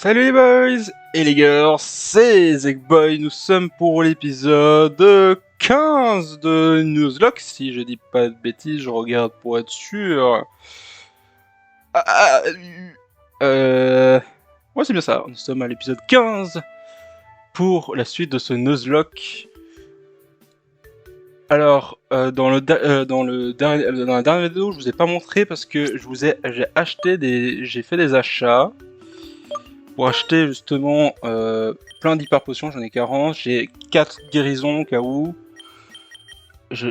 Salut les boys et les girls, c'est Zekboy, nous sommes pour l'épisode 15 de Nuzlocke, si je dis pas de bêtises, je regarde pour être sûr. Ah, ah, ouais c'est bien ça, nous sommes à l'épisode 15 pour la suite de ce Nuzlocke. Alors, dans la dernière vidéo, je vous ai pas montré parce que j'ai fait des achats pour acheter justement plein d'hyper potions, j'en ai 40, j'ai 4 guérisons au cas où. Je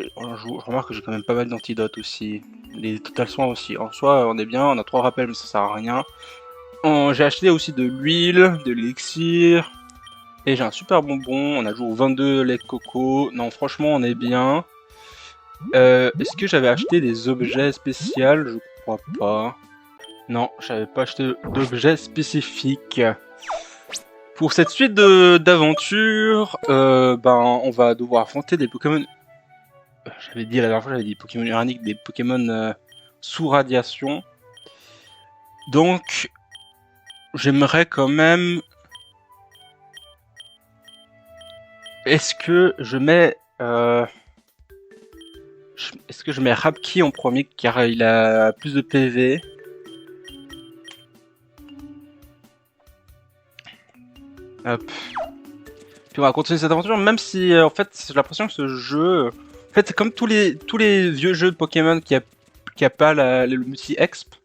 remarque que j'ai quand même pas mal d'antidotes aussi, les total soins aussi. En soi, on est bien, on a 3 rappels mais ça sert à rien. J'ai acheté aussi de l'huile, de l'élixir, et j'ai un super bonbon, on a joué au 22 lait de coco. Non franchement on est bien. Est-ce que j'avais acheté des objets spéciaux? Je crois pas. Non, j'avais pas acheté d'objets spécifiques. Pour cette suite d'aventures, on va devoir affronter des Pokémon. J'avais dit la dernière fois, j'avais dit Pokémon uraniques, des Pokémon sous radiation. Donc, j'aimerais quand même. Est-ce que je mets Rapki en premier car il a plus de PV? Hop. Puis on va continuer cette aventure, même si en fait j'ai l'impression que ce jeu, en fait c'est comme tous les vieux jeux de Pokémon qui a pas le multi-exp.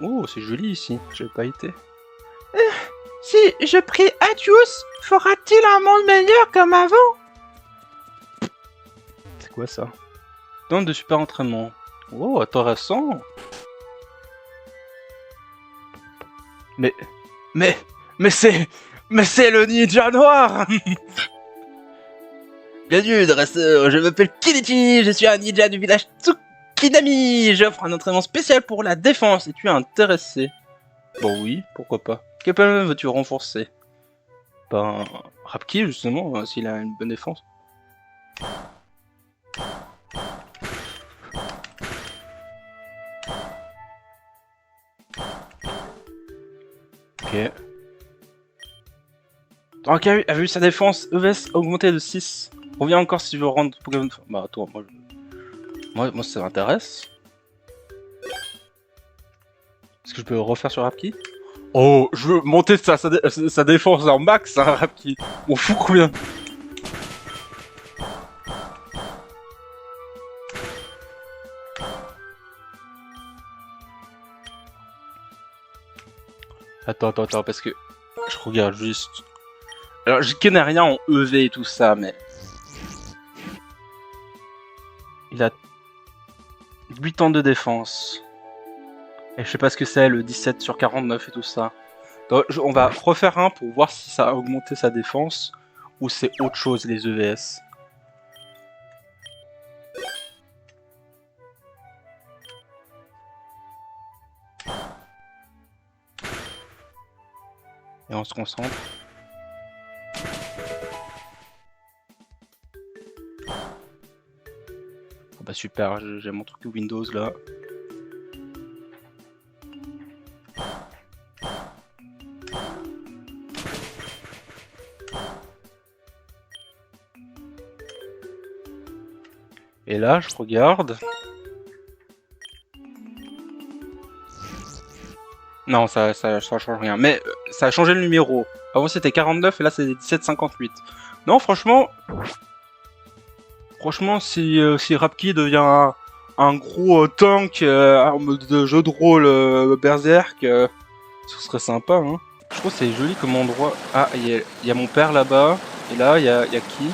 Oh c'est joli ici, j'avais pas été. Si je prie Adius, fera-t-il un monde meilleur comme avant? C'est quoi ça? Donne de super entraînement. Oh intéressant. Mais c'est le ninja noir. Bienvenue, dresseur, je m'appelle Kenichi, je suis un ninja du village Tsukinami. J'offre un entraînement spécial pour la défense. Es-tu intéressé? Bon oui, pourquoi pas. Quel Pokémon veux-tu renforcer? Ben, Rapki justement, s'il a une bonne défense. Ok. Ok, a vu sa défense EVS augmentée de 6. Reviens encore si je veux rendre Pokémon. Bah, toi, moi ça m'intéresse. Est-ce que je peux refaire sur Rapki? Oh, je veux monter sa défense en max, hein, Rapki. On fout combien? Attends, parce que je regarde juste. Alors, je connais rien en EV et tout ça, mais il a 8 ans de défense. Et je sais pas ce que c'est, le 17 sur 49 et tout ça. Donc, on va refaire un pour voir si ça a augmenté sa défense ou c'est autre chose, les EVS. Et on se concentre. Oh bah super, j'ai mon truc Windows là. Et là, je regarde. Non, ça change rien. Mais ça a changé le numéro. Avant c'était 49 et là c'est 1758. Non, franchement, si Rapki devient un gros tank en mode de jeu de rôle berserk, ce serait sympa. Hein. Je trouve que c'est joli comme endroit. Ah, il y a mon père là-bas. Et là, il y a qui?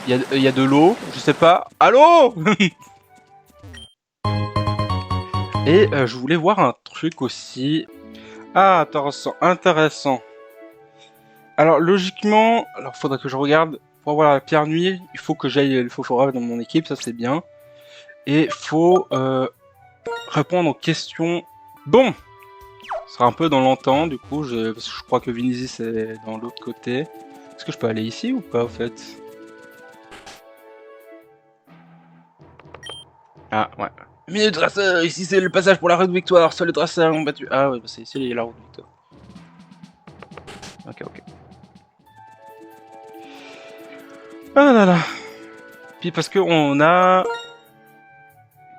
Il y a de l'eau, je sais pas. Allô? Et je voulais voir un truc aussi. Ah, intéressant. Alors logiquement, faudrait que je regarde. Pour avoir la pierre nuit, il faut que j'aille le Fofora dans mon équipe, ça c'est bien. Et faut répondre aux questions. Bon, ce sera un peu dans longtemps du coup, parce que je crois que Vinizis c'est dans l'autre côté. Est-ce que je peux aller ici ou pas au fait? Ah ouais. Minute dresseur, ici c'est le passage pour la route victoire, seul le dresseur ont battu. Ah ouais, bah c'est ici la route victoire. Ok, ok. Ah là là. Puis parce que on a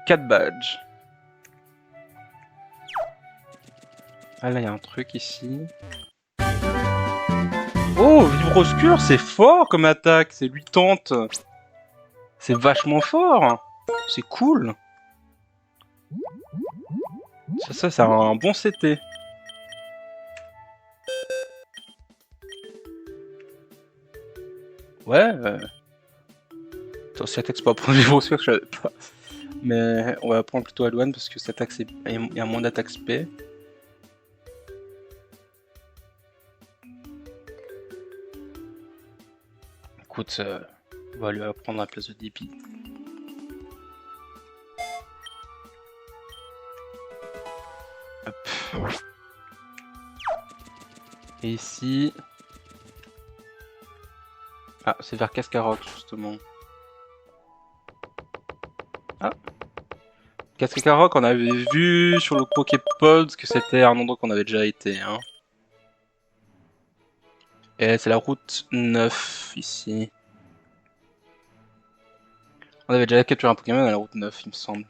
4 badges. Ah là, il y a un truc ici. Oh, Vibroscure, c'est fort comme attaque. C'est 80. C'est vachement fort. C'est cool. Ça, c'est un bon CT. Ouais. Attends, si attaque, c'est pas prendre Vibroscure, je savais pas. Mais on va prendre plutôt Alouane parce que cette attaque, il y a moins d'attaque spé. Écoute, on va lui apprendre à la place de Dippy. Hop. Et ici... Ah, c'est vers Cascaroc, justement. Ah. Cascaroc, on avait vu sur le Poképod que c'était un endroit qu'on avait déjà été. Hein. Et c'est la route 9, ici. On avait déjà capturé un Pokémon à la route 9, il me semble.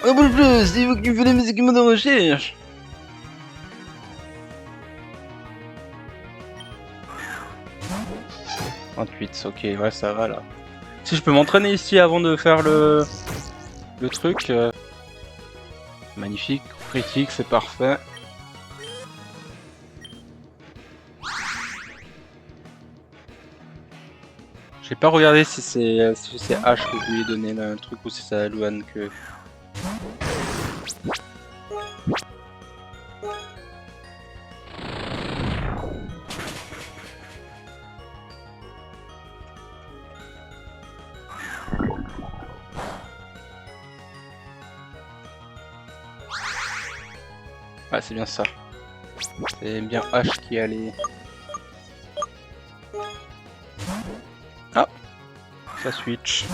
Un peu plus, il faut que tu fasses mes équipements de recherche. « 28, ok, ouais, ça va là. Si je peux m'entraîner ici avant de faire le truc. Magnifique, critique, c'est parfait. J'ai pas regardé si c'est H que je lui ai donné le truc ou si c'est à Luan que... Ah, c'est bien ça. C'est bien H qui allait... Ah, ça switch.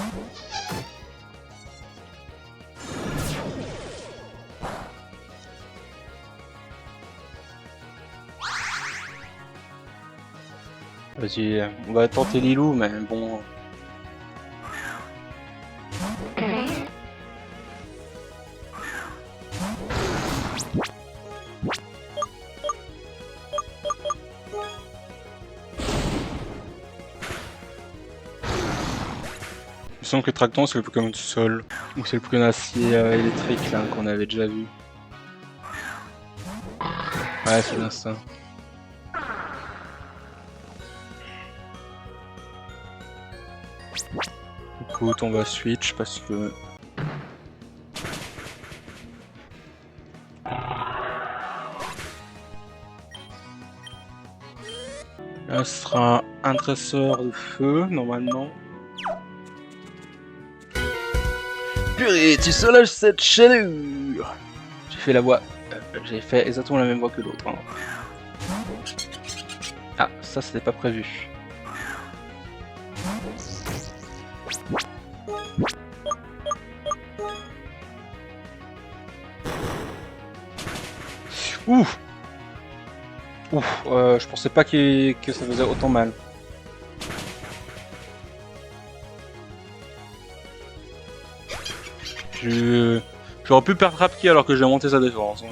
Vas-y, on va tenter Lilou, mais bon... Il me semble que Tracton c'est le Pokémon du sol. Ou c'est le Pokémon acier électrique là qu'on avait déjà vu. Ouais, c'est bien ça. Écoute, on va switch parce que... Là, ce sera un dresseur de feu, normalement. Purée, tu soulages cette chaleur! J'ai fait la voix... j'ai fait exactement la même voix que l'autre. Hein. Ah, ça c'était pas prévu. Ouf! Ouf, je pensais pas que ça faisait autant mal. J'aurais pu perdre Rapki alors que j'ai monté sa défense. Hein.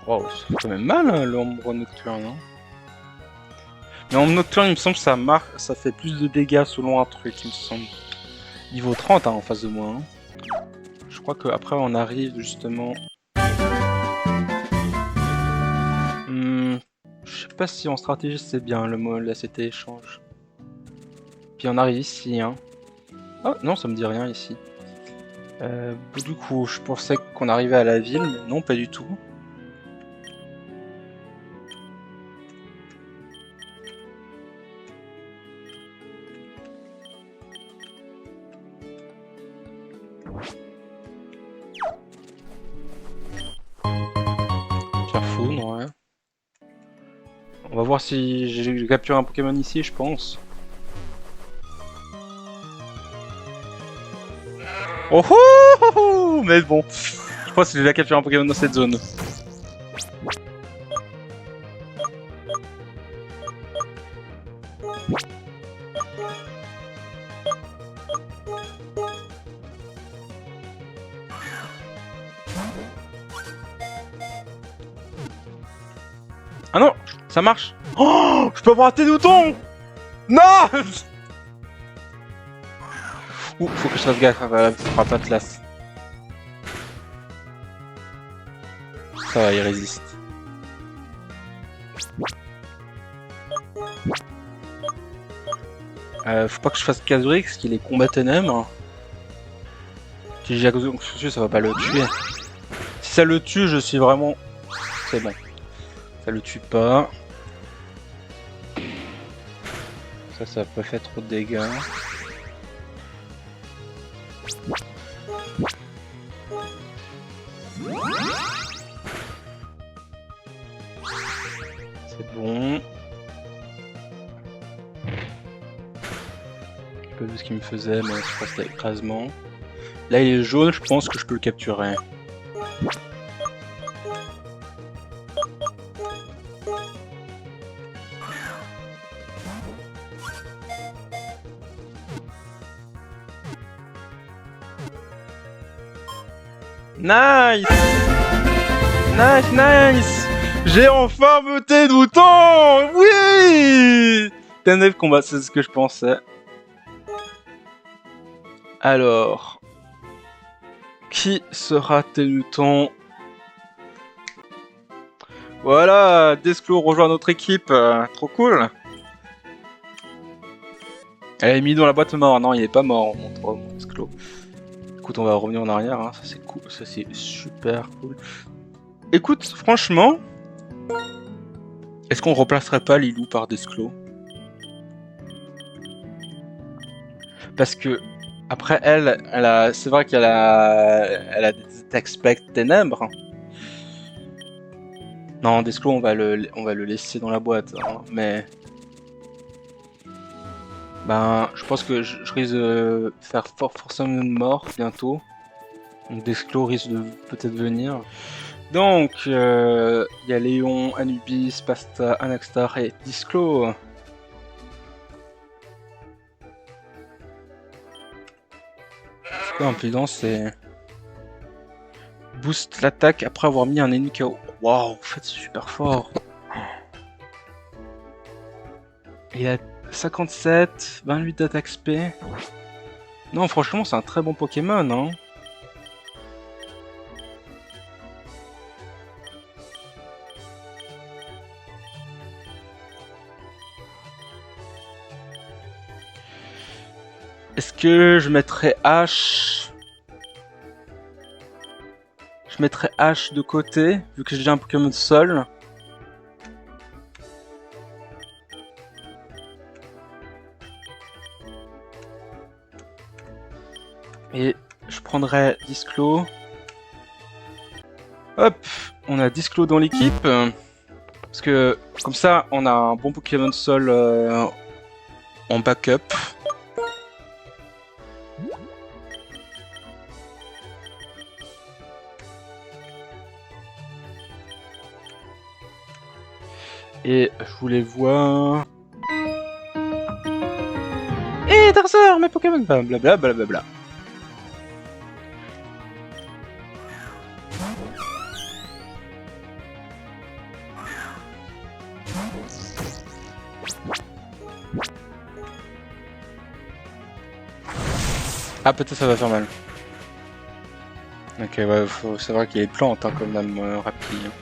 Wow, ça fait quand même mal hein, l'ombre nocturne. Hein. Mais en nocturne, il me semble que ça fait plus de dégâts selon un truc, il me semble. Niveau 30 hein, en face de moi. Hein. Je crois qu'après on arrive justement... je sais pas si en stratégie c'est bien le mot, la CT échange. Puis on arrive ici. Hein. Ah non, ça me dit rien ici. Du coup, je pensais qu'on arrivait à la ville, mais non, pas du tout. On va voir si j'ai capturé un Pokémon ici, je pense. Oh, oh, oh, oh. Mais bon, je pense que j'ai déjà capturé un Pokémon dans cette zone. Ah non, ça marche. Oh, je peux avoir un Ténouton. Non. Ouh, faut que je fasse gaffe, ça fera pas de classe. Ça va, il résiste. Faut pas que je fasse Kazurix, parce qu'il est combat ténèbres. Si j'ai Kazurix, ça va pas le tuer. Si ça le tue, je suis vraiment... C'est bon. Ça le tue pas. Ça va pas faire trop de dégâts. C'est bon. J'ai pas vu ce qu'il me faisait, mais je crois que c'était écrasement. Là il est jaune, je pense que je peux le capturer. Nice! Nice, nice! J'ai enfin voté Ténouton! Oui! Ténèbres combat, c'est ce que je pensais. Alors... Qui sera Ténouton? Voilà! Desclos rejoint notre équipe, trop cool! Elle est mise dans la boîte mort, non il est pas mort, mon Desclos. Écoute, on va revenir en arrière, hein. Ça c'est cool, ça c'est super cool. Écoute, franchement, est-ce qu'on replacerait pas Lilou par Desclos? Parce que après elle a, c'est vrai qu'elle a des attaques spectres ténèbres. Non, Desclos, on va le laisser dans la boîte, hein. Mais ben, je pense que je risque de faire forcément une mort bientôt. Donc Desclos risque de peut-être venir. Donc, il y a Léon, Anubis, Pasta, Anaxtar et Desclos. C'est quoi impudence? C'est... Boost l'attaque après avoir mis un ennemi KO. Waouh, en fait, c'est super fort. Il a 57, 28 d'attaque SP. Non, franchement, c'est un très bon Pokémon, hein. Est-ce que je mettrais H? Je mettrais H de côté, vu que j'ai déjà un Pokémon de sol. Et je prendrais Desclos. Hop, on a Desclos dans l'équipe. Parce que comme ça, on a un bon Pokémon de sol en backup. Et je voulais voir... Eh, Darzer, mes Pokémon, blablabla, blablabla. Ah, peut-être ça va faire mal. Ok, ouais, faut savoir qu'il y a des plantes hein, quand même rapides.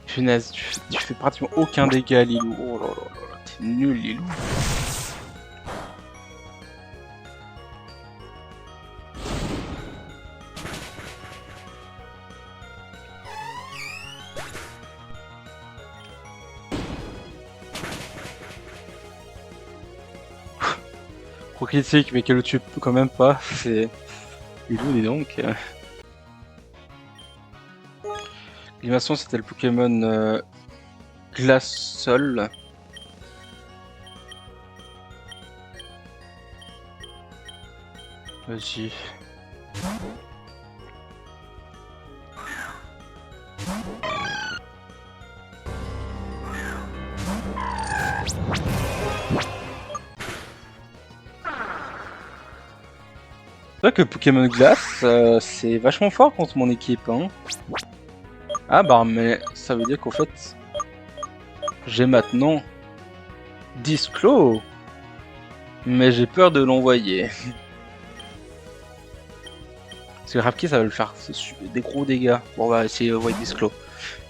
Punaise, tu fais pratiquement aucun dégât, Lilou. Oh là là là, t'es nul, Lilou. Procritique, mais qu'elle le tue quand même pas. C'est. Il est où, dis donc. Animation, c'était le Pokémon Glace-Sol. Vas-y. C'est vrai que Pokémon Glace, c'est vachement fort contre mon équipe. Hein. Ah bah mais ça veut dire qu'en fait, j'ai maintenant Disclos. Mais j'ai peur de l'envoyer. Parce que Rapki ça va le faire des gros dégâts. Bon on va essayer d'envoyer Disclos.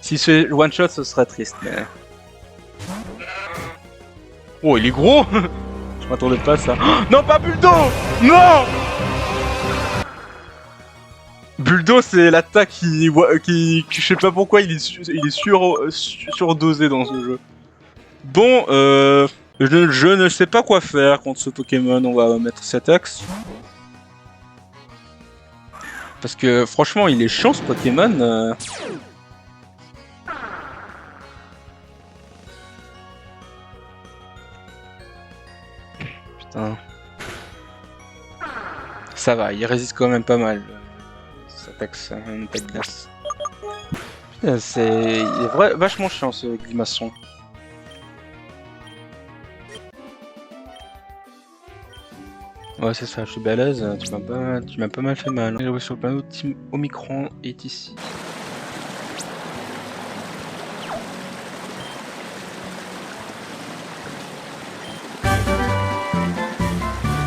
Si c'est one shot ce serait triste mais... Oh il est gros. Je m'attendais pas à ça. Non pas Buldo. Non. Buldo c'est l'attaque qui je sais pas pourquoi il est surdosé dans ce jeu. Bon je ne sais pas quoi faire contre ce Pokémon, on va mettre cet axe. Parce que franchement il est chiant ce Pokémon. Putain. Ça va, il résiste quand même pas mal. Cet axe, une attaque glace. Putain, il est vachement chiant ce Grimaçon. Ouais c'est ça, je suis balèze, tu m'as pas mal fait mal. Le sur le panneau Team Omicron est ici.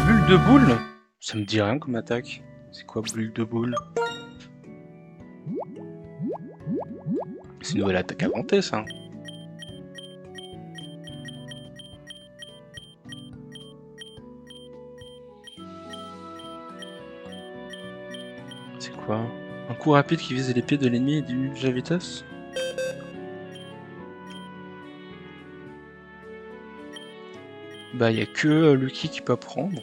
Bulle de boule? Ça me dit rien comme attaque. C'est quoi bulle de boule? C'est une nouvelle attaque inventée ça. C'est quoi? Un coup rapide qui vise les pieds de l'ennemi et diminue la vitesse? Bah y a que Lucky qui peut prendre.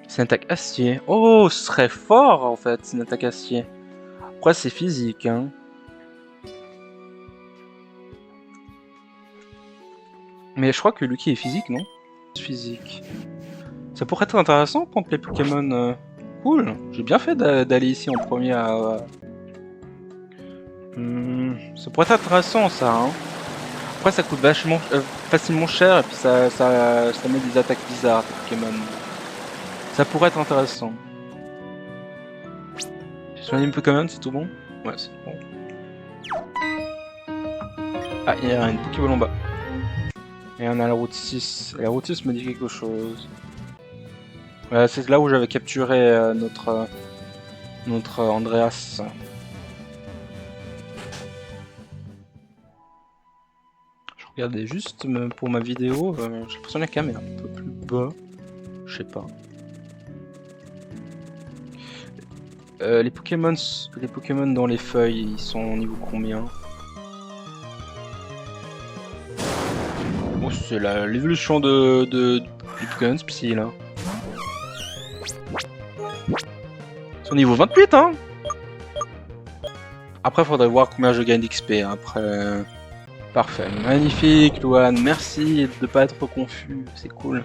C'est une attaque acier. Oh, ce serait fort en fait, c'est une attaque acier. Après c'est physique hein. Mais je crois que Lucky est physique, non? Physique. Ça pourrait être intéressant contre les Pokémon. Cool. J'ai bien fait d'aller ici en premier à... ça pourrait être intéressant ça. Hein. Après ça coûte vachement facilement cher et puis ça met des attaques bizarres Pokémon. Ça pourrait être intéressant. J'ai soigné un Pokémon, c'est tout bon? Ouais, c'est bon. Ah, il y a une Pokéball en bas. Et on a la route 6. Et la route 6 me dit quelque chose. C'est là où j'avais capturé notre Andreas. Je regardais juste pour ma vidéo, j'ai l'impression que la cam est un peu plus bas. Je sais pas. Les Pokémon dans les feuilles, ils sont au niveau combien? Bon, c'est l'évolution du Pokémon Psy là. C'est au niveau 28 hein. Après faudrait voir combien je gagne d'XP après. Parfait, magnifique Luan, merci de pas être confus, c'est cool.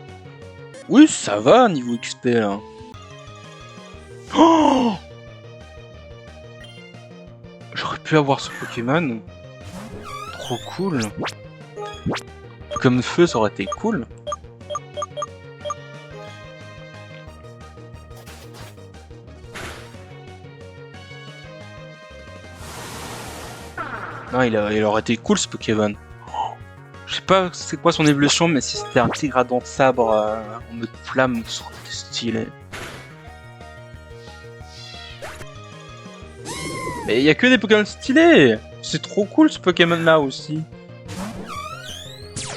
Oui ça va niveau XP là. Oh, j'aurais pu avoir ce Pokémon. Trop cool. Comme feu ça aurait été cool. Non, il aurait été cool ce Pokémon. Je sais pas c'est quoi son évolution, mais si c'était un petit gradant de sabre en mode flamme, ça aurait été stylé. Mais il y a que des Pokémon stylés. C'est trop cool ce Pokémon là aussi.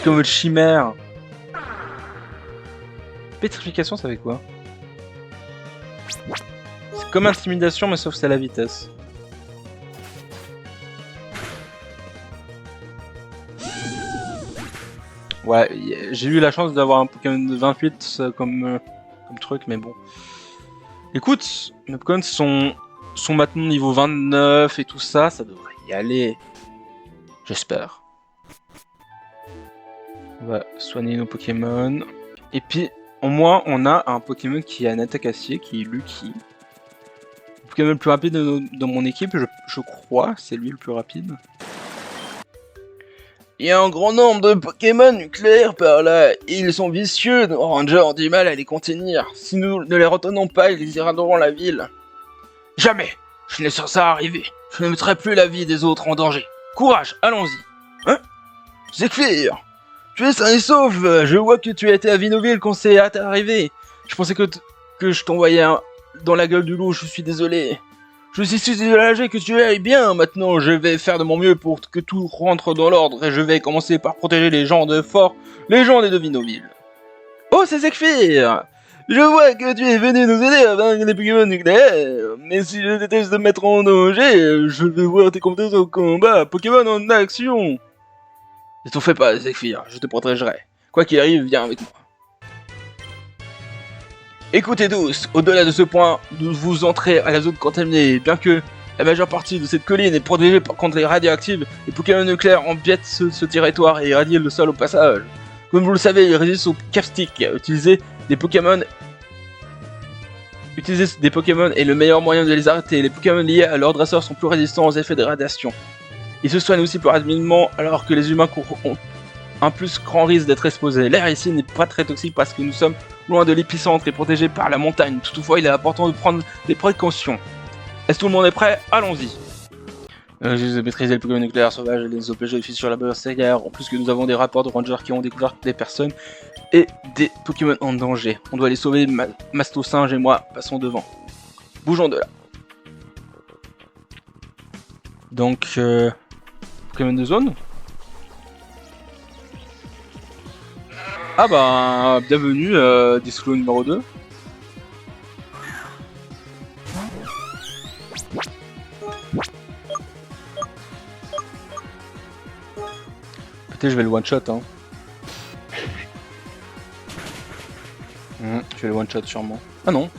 Comme le chimère. Pétrification ça fait quoi? C'est comme intimidation mais sauf c'est à la vitesse. Ouais, j'ai eu la chance d'avoir un Pokémon de 28 comme truc, mais bon. Écoute, mes Pokémon sont maintenant niveau 29 et tout ça, ça devrait y aller. J'espère. On va soigner nos Pokémon. Et puis, au moins, on a un Pokémon qui a une attaque acier, qui est Lucky. Le Pokémon le plus rapide de mon équipe, je crois, c'est lui le plus rapide. Il y a un grand nombre de Pokémon nucléaires par là, et ils sont vicieux, nos rangers ont du mal à les contenir. Si nous ne les retenons pas, ils irraderont la ville. Jamais je ne laisserai ça arriver. Je ne mettrai plus la vie des autres en danger. Courage, allons-y. Hein? Zekfir, tu es sain et sauf. Je vois que tu as été à Vinoville quand c'est arrivé. Je pensais que je t'envoyais dans la gueule du loup, je suis désolé. Je suis si soulagé que tu ailles bien. Maintenant, je vais faire de mon mieux pour que tout rentre dans l'ordre et je vais commencer par protéger les gens de fort, les gens des Devinoville. Oh, c'est Zekfir! Je vois que tu es venu nous aider à vaincre les Pokémon nucléaires, mais si je déteste te mettre en danger, je vais voir tes compétences au combat. Pokémon en action! Ne t'en fais pas, Zekfir, je te protégerai. Quoi qu'il arrive, viens avec moi. Écoutez tous, au-delà de ce point, vous entrez à la zone contaminée, bien que la majeure partie de cette colline est protégée contre les radioactifs, les Pokémon nucléaires empiètent ce territoire et irradient le sol au passage. Comme vous le savez, ils résistent au capstick. Utiliser des Pokémon est le meilleur moyen de les arrêter. Les Pokémon liés à leur dresseur sont plus résistants aux effets de radiation. Ils se soignent aussi plus rapidement alors que les humains courent un plus grand risque d'être exposés. L'air ici n'est pas très toxique parce que nous sommes loin de l'épicentre et protégés par la montagne. Toutefois, il est important de prendre des précautions. Est-ce que tout le monde est prêt? Allons-y. J'ai maîtrisé le Pokémon nucléaire sauvage et les OPG sur la barrière. En plus que nous avons des rapports de rangers qui ont découvert des personnes et des Pokémon en danger. On doit les sauver, Mastosinge et moi passons devant. Bougeons de là. Donc, Pokémon de zone. Ah bah, bienvenue, Disclo numéro 2. Peut-être je vais le one shot hein. Je vais le one shot sûrement. Ah non.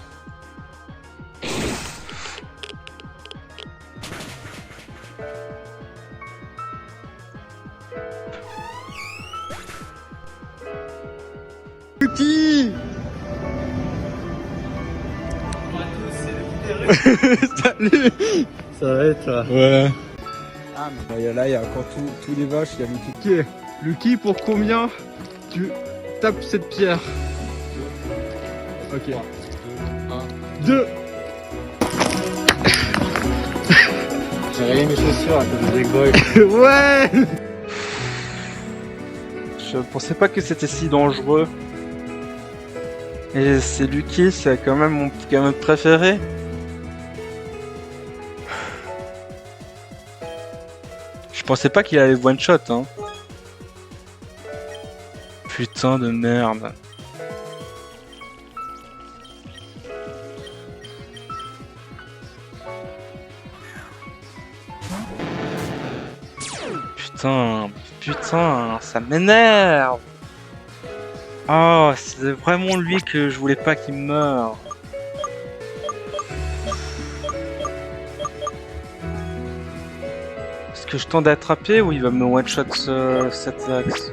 Lucky. Salut. Ça va être là. Ouais. Ah mais là il y a encore tous les vaches, il y a Lucky. Lucky pour combien tu tapes cette pierre? Ok. 2. J'ai rayé mes chaussures à cause des goy. Ouais. Je pensais pas que c'était si dangereux. Et c'est Lucky, c'est quand même mon Pokémon préféré. Je pensais pas qu'il allait one shot hein. Putain de merde. Putain, ça m'énerve. Oh, c'est vraiment lui que je voulais pas qu'il meure. Est-ce que je tente d'attraper ou il va me one-shot cet axe?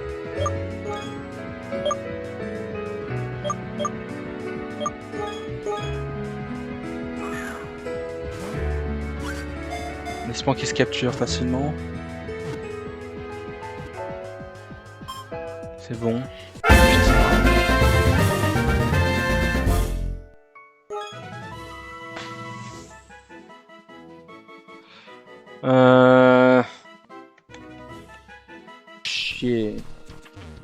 En espérant qu'il se capture facilement. C'est bon. Chier.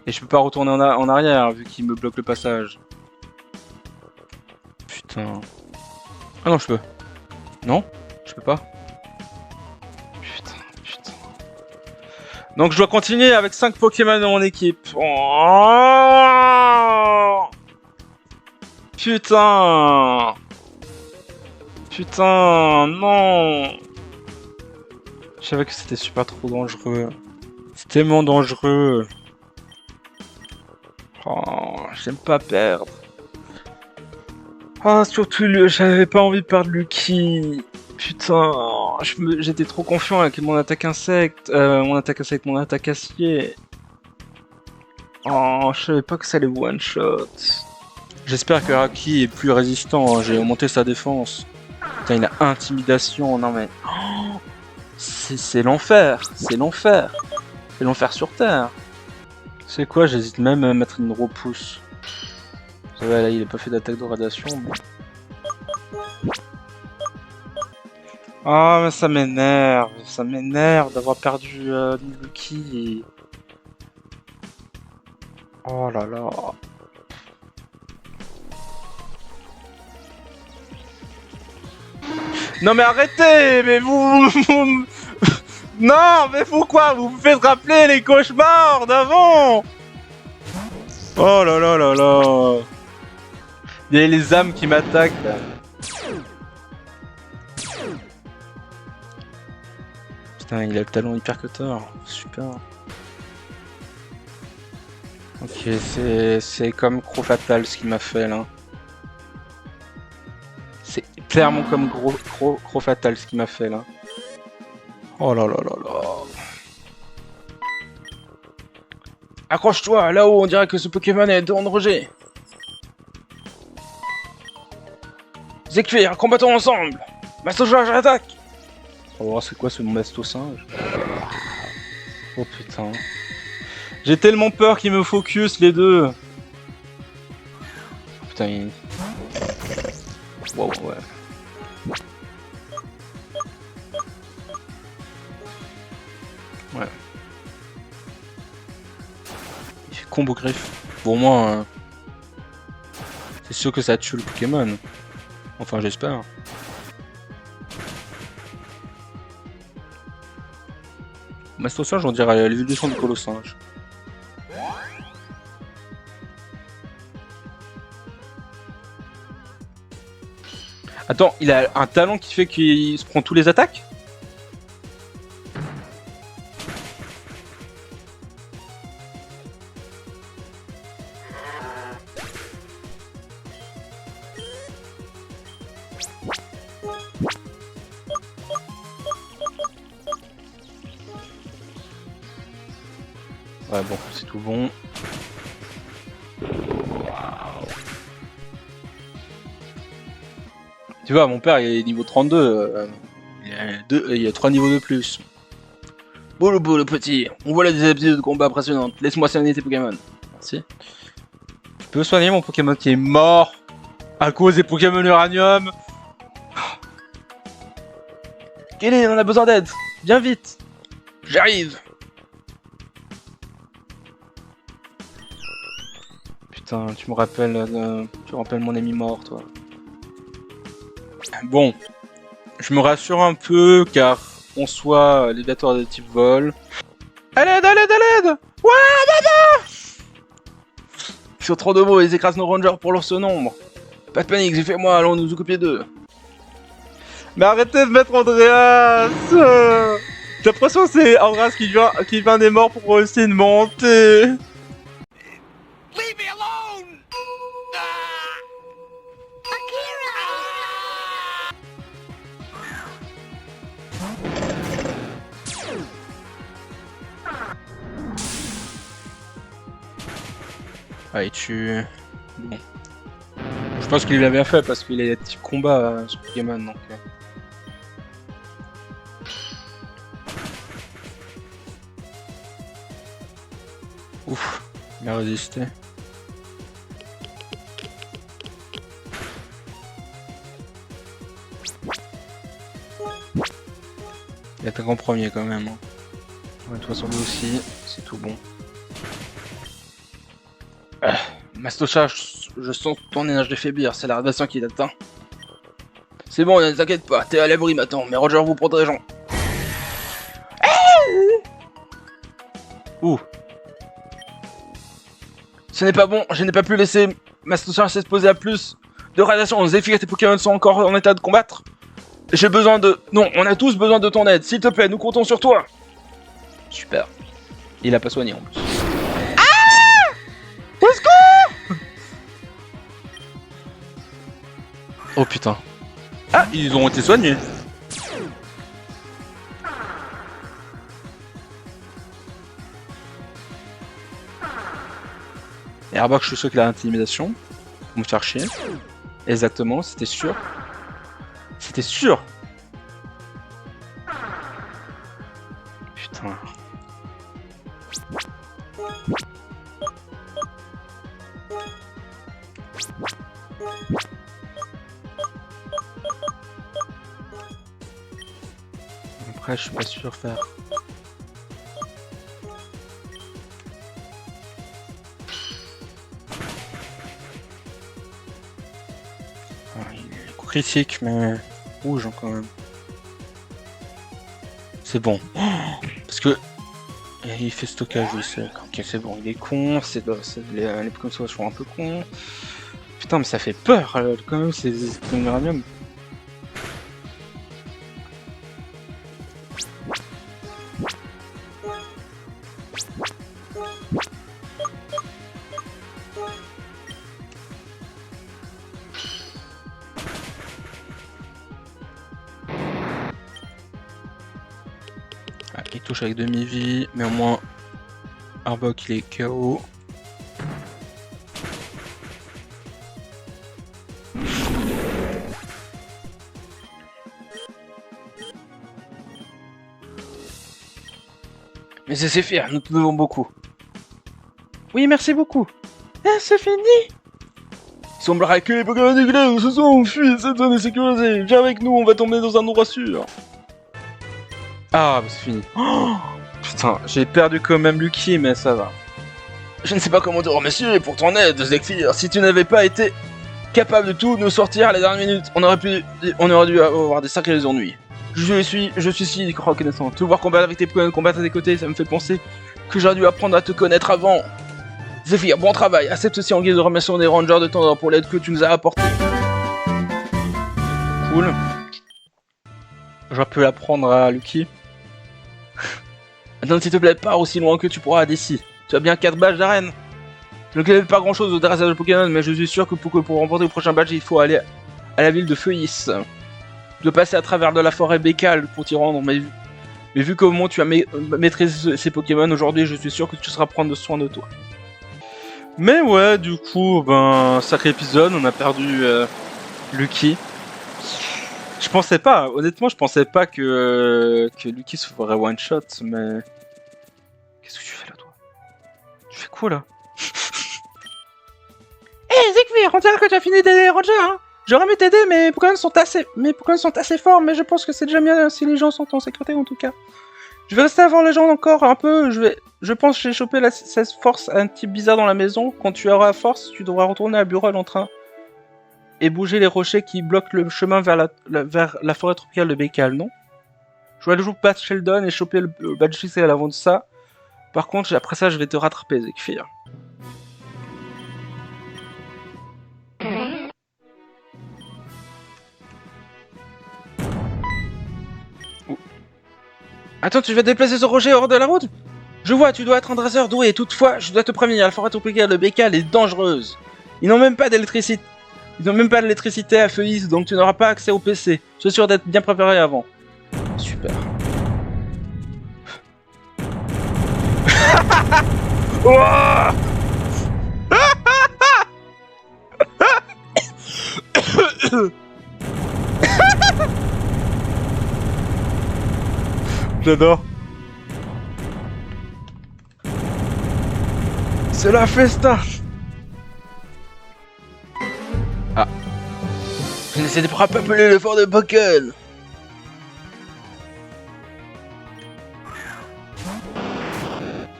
Et je peux pas retourner en arrière vu qu'il me bloque le passage. Putain. Ah non, je peux. Non? Je peux pas. Putain. Donc je dois continuer avec 5 Pokémon dans mon équipe. Oh putain, non. Je savais que c'était super trop dangereux. C'est tellement dangereux. Oh, j'aime pas perdre. Ah, surtout, j'avais pas envie de perdre Lucky. Putain, j'étais trop confiant avec mon attaque insecte. Mon attaque acier. Oh, je savais pas que ça allait one-shot. J'espère que Raki est plus résistant, hein. J'ai augmenté sa défense. Putain, il a intimidation, non mais... Oh, c'est l'enfer, c'est l'enfer. C'est l'enfer sur Terre. C'est quoi, j'hésite même à mettre une repousse. Ça va, là, il a pas fait d'attaque de radiation. Mais... Ah, mais ça m'énerve d'avoir perdu Lucky. Oh là là. Non mais arrêtez, mais vous... Non, mais pourquoi vous me faites rappeler les cauchemars d'avant? Oh là là là là. Il y a les âmes qui m'attaquent là. Putain, il a le talon hypercuteur, super. Ok, c'est comme Crofatal ce qu'il m'a fait là. C'est clairement comme Crofatal ce qu'il m'a fait là. Oh là là là là. Accroche-toi, là-haut, on dirait que ce Pokémon est de Roger. Zekfir, combattons ensemble. Mastochage, attaque. On va voir c'est quoi ce Mastosinge. Oh putain. J'ai tellement peur qu'ils me focus les deux. Putain, il... Wow, ouais. Ouais. Il fait combo griffe. Bon, moi... c'est sûr que ça tue le Pokémon. Enfin, j'espère. Mastosinge, on dirait l'évolution du Colossinge. Attends, il a un talent qui fait qu'il se prend tous les attaques? Ouais, bon, c'est tout bon. Tu vois, mon père il est niveau 32, il y a 3 niveaux de plus. Beau le petit, on voit des habitudes de combat impressionnantes. Laisse-moi soigner tes Pokémon. Merci. Tu peux soigner mon Pokémon qui est mort à cause des Pokémon Uranium. Kelly, on a besoin d'aide. Viens vite. J'arrive. Putain, tu me rappelles mon ami mort, toi. Bon, je me rassure un peu car on soit l'élévateur de type vol. À l'aide, à l'aide, à l'aide! Ouais, dada! Ils sont trop de mots, ils écrasent nos rangers pour leur nombre. Pas de panique, j'ai fait moi, allons nous occuper d'eux. Mais arrêtez de mettre Andreas! J'ai l'impression que c'est Andreas qui vient des morts pour essayer de monter. Leave me alone! Ah, il tue... Bon. Je pense qu'il l'a bien fait parce qu'il est type combat sur Pokémon, donc... Ouf, il a résisté. Il attaque en premier quand même. Hein. Ouais, toi sur lui aussi, c'est tout bon. Mastocha, je sens ton énergie de faiblir, c'est la radiation qui t'atteint. C'est bon, ne t'inquiète pas, t'es à l'abri maintenant, mais Roger vous protégeant. Ouh. Ce n'est pas bon, je n'ai pas pu laisser Mastocha s'exposer à plus de radiation. Zephyr et tes Pokémon sont encore en état de combattre. J'ai besoin de... Non, on a tous besoin de ton aide, s'il te plaît, nous comptons sur toi. Super. Il a pas soigné en plus. Ah! Au secours! Oh putain. Ah, ils ont été soignés. Et Arbok, je suis sûr qu'il a l'intimidation. Pour me faire chier. Exactement, c'était sûr. C'était sûr. Putain. Après, je suis pas sûr faire. Ah, il est critique, mais rouge hein, quand même. C'est bon. Parce que il fait stockage, oui, c'est. Ok, c'est bon, il est con. Les Pokémon sauvages sont un peu cons. Putain, mais ça fait peur quand même, ces uranium. Ah, il touche avec demi-vie, mais au moins Arbok il est KO. Mais c'est fait, nous te devons beaucoup. Oui, merci beaucoup. Ah, c'est fini. Il semblerait que les Pokémon du Glaive se sont enfuis, cette zone est sécurisée. Viens avec nous, on va tomber dans un endroit sûr. Ah, bah c'est fini. Oh, putain, j'ai perdu quand même Lucky, mais ça va. Je ne sais pas comment te remercier pour ton aide, Zekfir. Si tu n'avais pas été capable de tout nous sortir à la dernière minute, on aurait dû avoir des sacrés ennuis. Je suis si reconnaissant. Te voir combattre avec tes Pokémon, combattre à tes côtés, ça me fait penser que j'aurais dû apprendre à te connaître avant. Zephyr, bon travail. Accepte ceci en guise de remerciement des Rangers de Tandor pour l'aide que tu nous as apportée. Cool. J'aurais pu l'apprendre à Lucky. Maintenant, s'il te plaît, pars aussi loin que tu pourras d'ici. Tu as bien 4 badges d'arène. Je ne connais pas grand chose au dressage de Pokémon, mais je suis sûr que pour remporter le prochain badge, il faut aller à la ville de Feuillis. Tu dois passer à travers de la forêt Bécale pour t'y rendre, mais vu comment tu as maîtrisé ces Pokémon aujourd'hui, je suis sûr que tu sauras prendre soin de toi. Mais ouais, du coup, ben, sacré épisode, on a perdu Lucky. Je pensais pas, honnêtement, je pensais pas que Lucky se ferait one shot, mais. Qu'est-ce que tu fais là, toi? Tu fais quoi là? Hey Zekfir, on dirait que tu as fini d'aider les Rangers, hein? J'aurais aimé t'aider, mes Pokémon sont assez forts, mais je pense que c'est déjà bien si les gens sont en sécurité en tout cas. Je vais rester avant les gens encore un peu, je pense que j'ai chopé cette force un type bizarre dans la maison. Quand tu auras force, tu devras retourner à Burrell en train et bouger les rochers qui bloquent le chemin vers la forêt tropicale de Bécale, non? Je vais aller jouer Pat Sheldon et choper le badge fixé à l'avant de ça. Par contre, après ça, je vais te rattraper, Zekfir. Attends, tu vas déplacer ce rocher hors de la route? Je vois, tu dois être un dresseur doué. Toutefois, je dois te prévenir, la forêt tropicale de Bécale est dangereuse. Ils n'ont même pas d'électricité. À Feuillis, donc tu n'auras pas accès au PC. Sois sûr d'être bien préparé avant. Super. J'adore. C'est la festa. Ah. Je n'essaie pas de appeler le fort de Pokémon.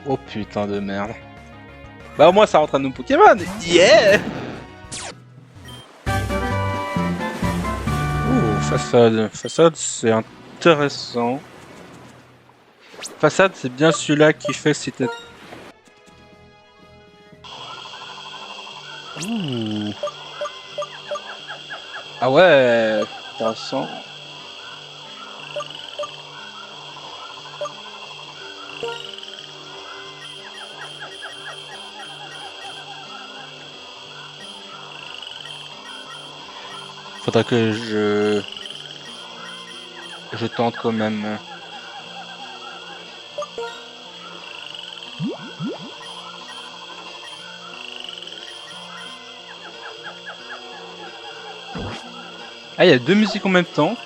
Oh putain de merde. Bah au moins ça rentre à nos Pokémon. Yeah. Ouh, façade. Façade c'est intéressant. Façade c'est bien celui-là qui fait si t'es... Ouh. Ah ouais, intéressant. Faudrait que je tente quand même. Ah, il y a deux musiques en même temps.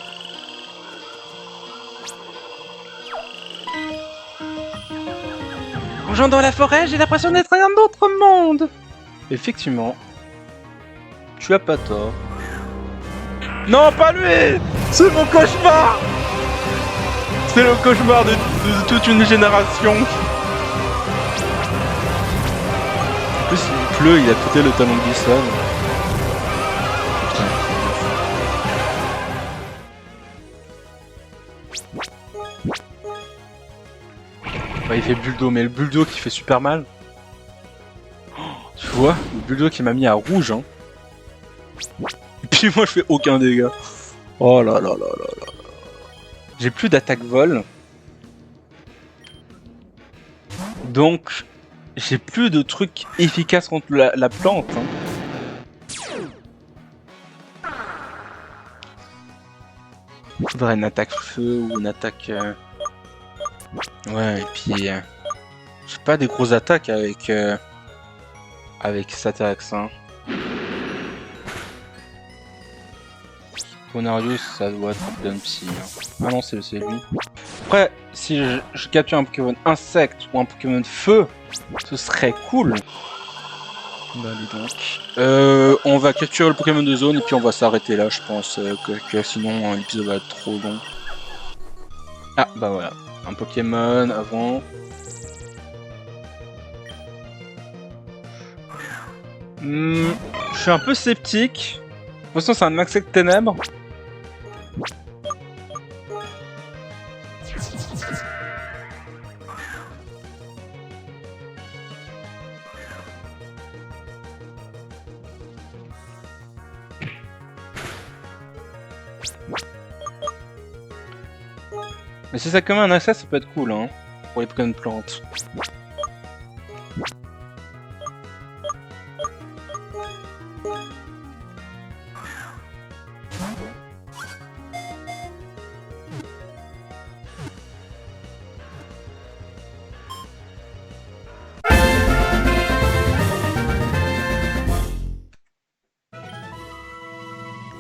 Plongeant dans la forêt, j'ai l'impression d'être dans un autre monde. Effectivement. Tu as pas tort. Non, pas lui! C'est mon cauchemar! C'est le cauchemar de toute une génération. En plus, il pleut, il a pété le talon de glissade. Ouais, il fait buldo, mais le buldo qui fait super mal. Oh, tu vois, le buldo qui m'a mis à rouge, hein. Et puis moi je fais aucun dégât. Oh là là là là là. J'ai plus d'attaque vol. Donc j'ai plus de trucs efficaces contre la plante. Hein. Faudrait une attaque feu ou une attaque... Ouais, et puis... j'ai pas des grosses attaques avec... avec Satirax, hein. Ponarius, ça doit être un Pokémon Psy. Hein. Ah non, c'est lui. Après, si je capture un Pokémon insecte ou un Pokémon feu, ce serait cool. Bah, allez donc. On va capturer le Pokémon de zone et puis on va s'arrêter là, je pense. Que sinon, l'épisode va être trop long. Ah, bah voilà. Un Pokémon avant. Je suis un peu sceptique. De toute façon, c'est un insecte ténèbres. Mais si ça comme un accès, ça peut être cool, hein, pour les Pokémon plantes.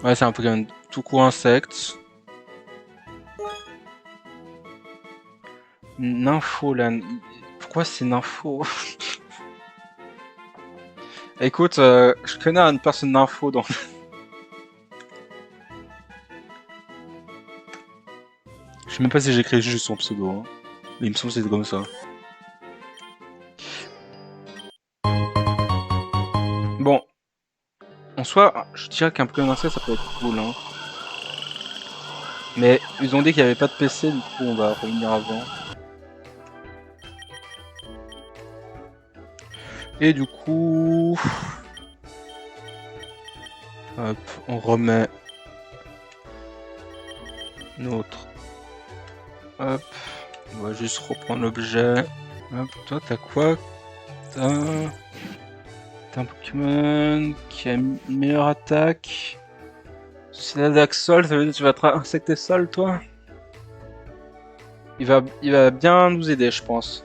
Ouais, c'est un Pokémon tout court insecte. Nympho là. Pourquoi c'est Nympho? Écoute, je connais une personne Nympho dans... Je sais même pas si j'écris juste son pseudo. Hein. Mais il me semble que c'était comme ça. Bon. En soi, je dirais qu'un Pokémon insecte ça peut être cool. Hein. Mais ils ont dit qu'il n'y avait pas de PC, du coup on va revenir avant. Et du coup... Hop, on remet... notre... Hop, on va juste reprendre l'objet. Hop, toi t'as quoi? T'as un Pokémon qui a une meilleure attaque. C'est l'attaque sol, ça veut dire que tu vas te insecter sol toi? Il va bien nous aider je pense.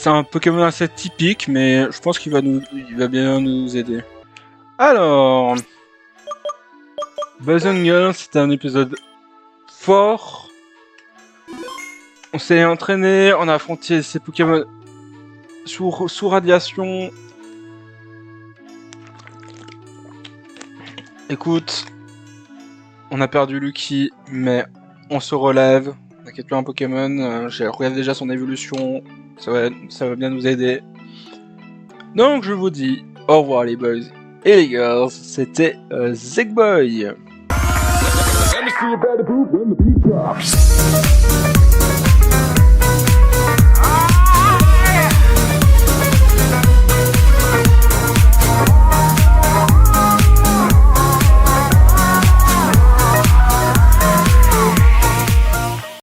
C'est un Pokémon assez typique, mais je pense qu'il va bien nous aider. Alors, Bazunga, c'était un épisode fort. On s'est entraîné, on a affronté ces Pokémon sous radiation. Écoute, on a perdu Lucky, mais on se relève. On a capturé un Pokémon, j'ai regardé déjà son évolution. Ça va bien nous aider. Donc je vous dis au revoir les boys et les girls. C'était Zegboy.